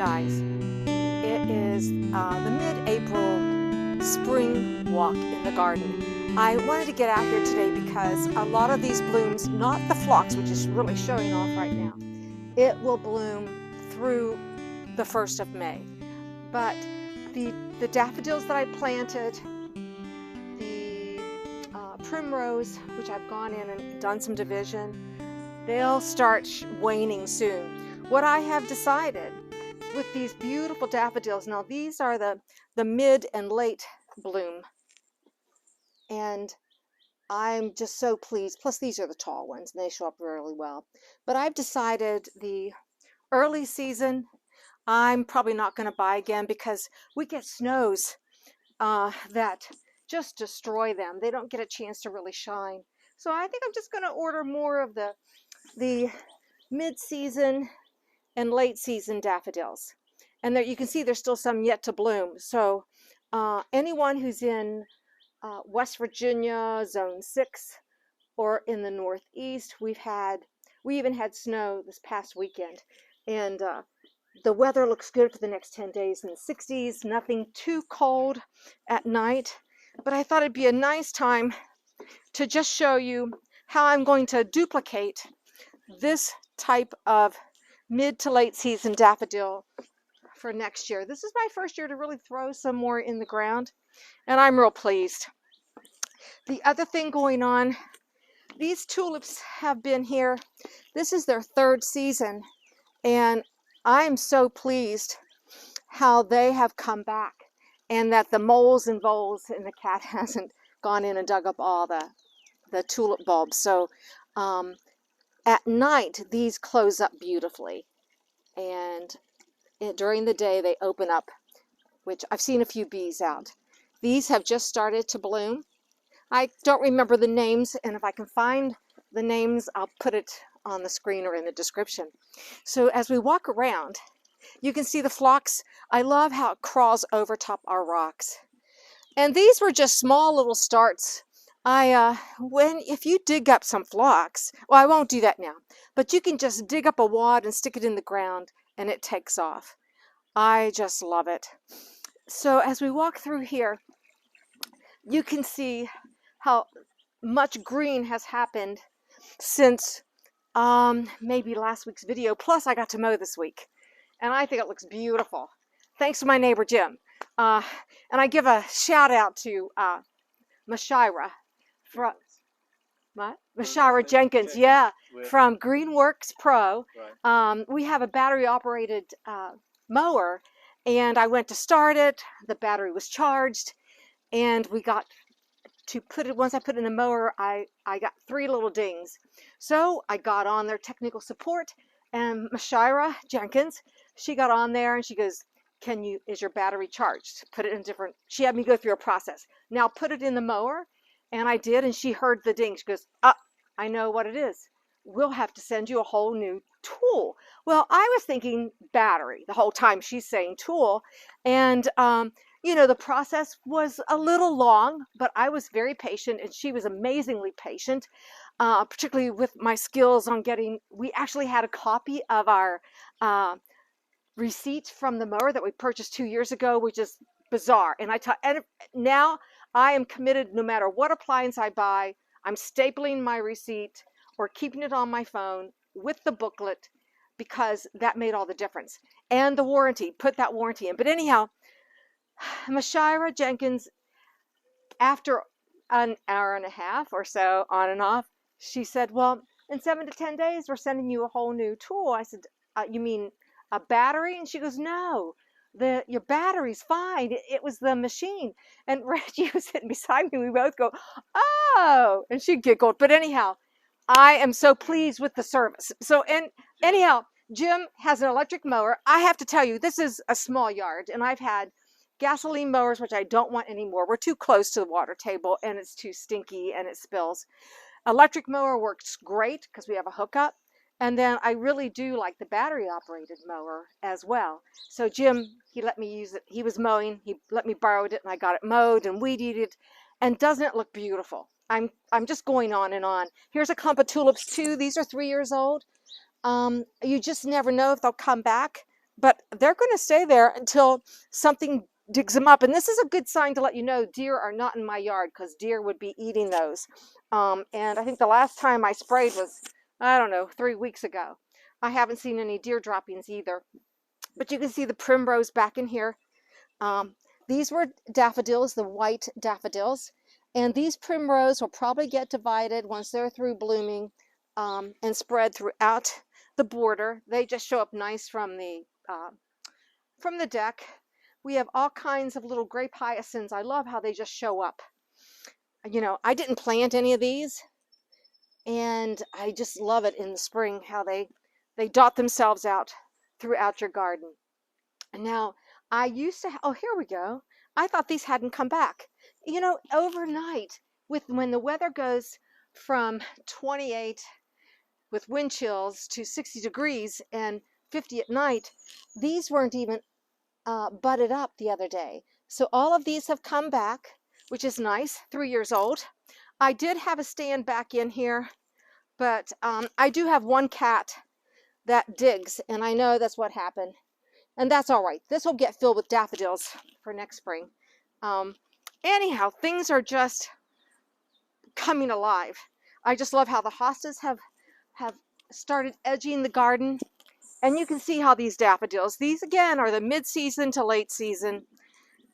guys, it is the mid-April spring walk in the garden. I wanted to get out here today because a lot of these blooms, not the phlox, which is really showing off right now, it will bloom through the 1st of May. But the daffodils that I planted, the primrose, which I've gone in and done some division, they'll start waning soon. What I have decided with these beautiful daffodils, now these are the mid and late bloom, and I'm just so pleased. Plus these are the tall ones and they show up really well. But I've decided the early season I'm probably not going to buy again because we get snows that just destroy them. They don't get a chance to really shine. So I think I'm just going to order more of the mid-season and late season daffodils. And there you can see there's still some yet to bloom. So anyone who's in West Virginia, Zone 6, or in the Northeast, we even had snow this past weekend. And the weather looks good for the next 10 days in the 60s, nothing too cold at night. But I thought it'd be a nice time to just show you how I'm going to duplicate this type of mid to late season daffodil for next year. This is my first year to really throw some more in the ground, and I'm real pleased. The other thing going on, these tulips have been here. This is their 3rd season, and I am so pleased how they have come back, and that the moles and voles and the cat hasn't gone in and dug up all the tulip bulbs. So at night, these close up beautifully, and during the day, they open up, which I've seen a few bees out. These have just started to bloom. I don't remember the names, and if I can find the names, I'll put it on the screen or in the description. So as we walk around, you can see the phlox. I love how it crawls over top our rocks. And these were just small little starts. If you dig up some phlox, well, I won't do that now, but you can just dig up a wad and stick it in the ground and it takes off. I just love it. So as we walk through here, you can see how much green has happened since maybe last week's video. Plus I got to mow this week and I think it looks beautiful. Thanks to my neighbor Jim. And I give a shout out to Myshyra from Myshyra Jenkins, yeah, from Greenworks Pro. Right. We have a battery operated mower, and I went to start it. The battery was charged, and we got to put it, once I put it in the mower, I got 3 little dings. So I got on their technical support, and Myshyra Jenkins, she got on there and she goes, is your battery charged? Put it in she had me go through a process. Now put it in the mower. And I did, and she heard the ding. She goes, I know what it is. We'll have to send you a whole new tool. Well, I was thinking battery the whole time she's saying tool. And, you know, the process was a little long, but I was very patient, and she was amazingly patient, particularly with my skills on we actually had a copy of our receipt from the mower that we purchased 2 years ago, which is bizarre. And now I am committed, no matter what appliance I buy, I'm stapling my receipt or keeping it on my phone with the booklet, because that made all the difference. And the warranty, put that warranty in. But anyhow, Myshyra Jenkins, after an hour and a half or so on and off, she said, well, in 7 to 10 days, we're sending you a whole new tool. I said, you mean a battery? And she goes, no. Your battery's fine. It was the machine. And Reggie was sitting beside me. We both go, oh, and she giggled. But anyhow, I am so pleased with the service. So, and anyhow, Jim has an electric mower. I have to tell you, this is a small yard, and I've had gasoline mowers, which I don't want anymore. We're too close to the water table, and it's too stinky, and it spills. Electric mower works great because we have a hookup. And then I really do like the battery-operated mower as well. So Jim, he let me use it. He was mowing. He let me borrow it, and I got it mowed and weed-eated. And doesn't it look beautiful? I'm just going on and on. Here's a clump of tulips, too. These are 3 years old. You just never know if they'll come back. but they're going to stay there until something digs them up. And this is a good sign to let you know deer are not in my yard, because deer would be eating those. And I think the last time I sprayed was, I don't know, 3 weeks ago. I haven't seen any deer droppings either. But you can see the primrose back in here. These were daffodils, the white daffodils. And these primrose will probably get divided once they're through blooming, and spread throughout the border. They just show up nice from the deck. We have all kinds of little grape hyacinths. I love how they just show up. You know, I didn't plant any of these, and I just love it in the spring how they dot themselves out throughout your garden. And now I used to, oh, here we go. I thought these hadn't come back. You know, overnight, when the weather goes from 28 with wind chills to 60 degrees and 50 at night, these weren't even budded up the other day. So all of these have come back, which is nice. 3 years old. I did have a stand back in here, but I do have one cat that digs, and I know that's what happened. And that's all right. This will get filled with daffodils for next spring. Anyhow, things are just coming alive. I just love how the hostas have started edging the garden. And you can see how these daffodils, these again are the mid-season to late season,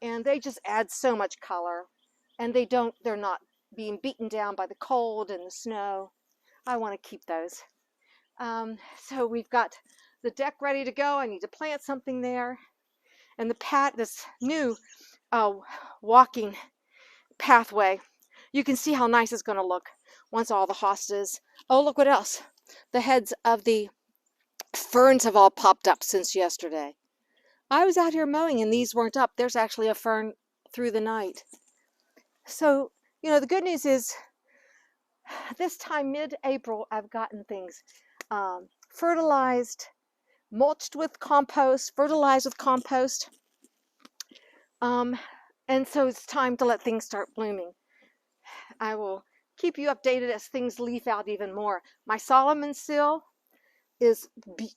and they just add so much color. And they're not being beaten down by the cold and the snow. I want to keep those. So we've got the deck ready to go. I need to plant something there. And this new walking pathway, you can see how nice it's going to look once all the hostas. Oh, look what else. The heads of the ferns have all popped up since yesterday. I was out here mowing and these weren't up. There's actually a fern through the night. So, you know, the good news is this time, mid-April, I've gotten things fertilized, mulched with compost, fertilized with compost. And so it's time to let things start blooming. I will keep you updated as things leaf out even more. My Solomon Seal is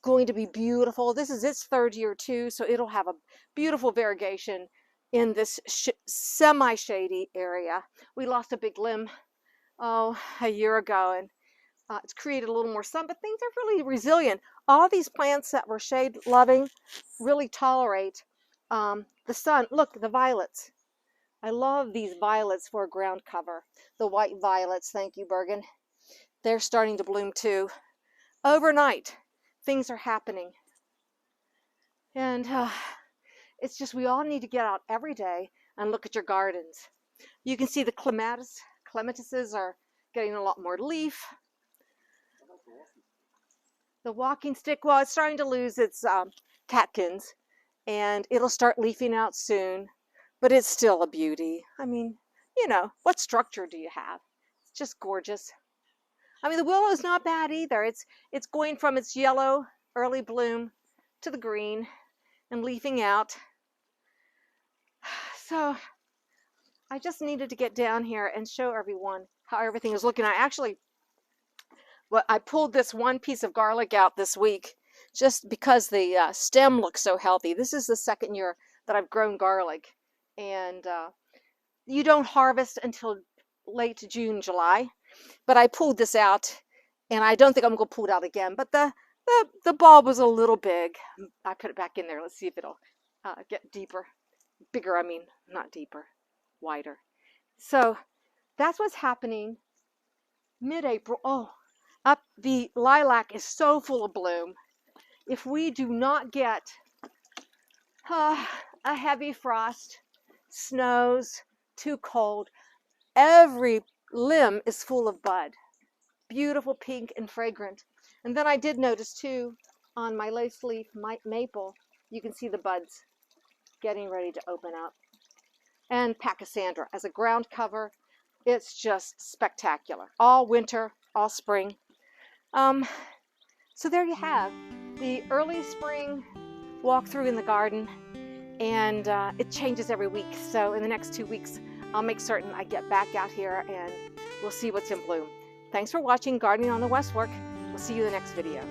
going to be beautiful. This is its 3rd year too, so it'll have a beautiful variegation in this semi-shady area. We lost a big limb, a year ago, and it's created a little more sun, but things are really resilient. All these plants that were shade-loving really tolerate the sun. Look, the violets. I love these violets for a ground cover. The white violets, thank you, Bergen. They're starting to bloom too. Overnight, things are happening. And it's just, we all need to get out every day and look at your gardens. You can see the clematises are getting a lot more leaf. The walking stick, well, it's starting to lose its catkins, and it'll start leafing out soon, but it's still a beauty. I mean, you know, what structure do you have? It's just gorgeous. I mean, the willow is not bad either. It's going from its yellow early bloom to the green and leafing out. So I just needed to get down here and show everyone how everything is looking. I pulled this one piece of garlic out this week just because the stem looks so healthy. This is the 2nd year that I've grown garlic, and you don't harvest until late June, July. But I pulled this out, and I don't think I'm going to pull it out again. But the bulb was a little big. I put it back in there. Let's see if it'll get deeper. Bigger, I mean, not deeper, wider. So that's what's happening mid-April. Oh, up the lilac is so full of bloom. If we do not get a heavy frost, snows, too cold, every limb is full of bud. Beautiful pink and fragrant. And then I did notice too, on my lace leaf maple, you can see the buds getting ready to open up. And Pachysandra as a ground cover, it's just spectacular. All winter, all spring. So there you have the early spring walkthrough in the garden, and it changes every week. So in the next 2 weeks, I'll make certain I get back out here and we'll see what's in bloom. Thanks for watching Gardening on the West Fork. We'll see you in the next video.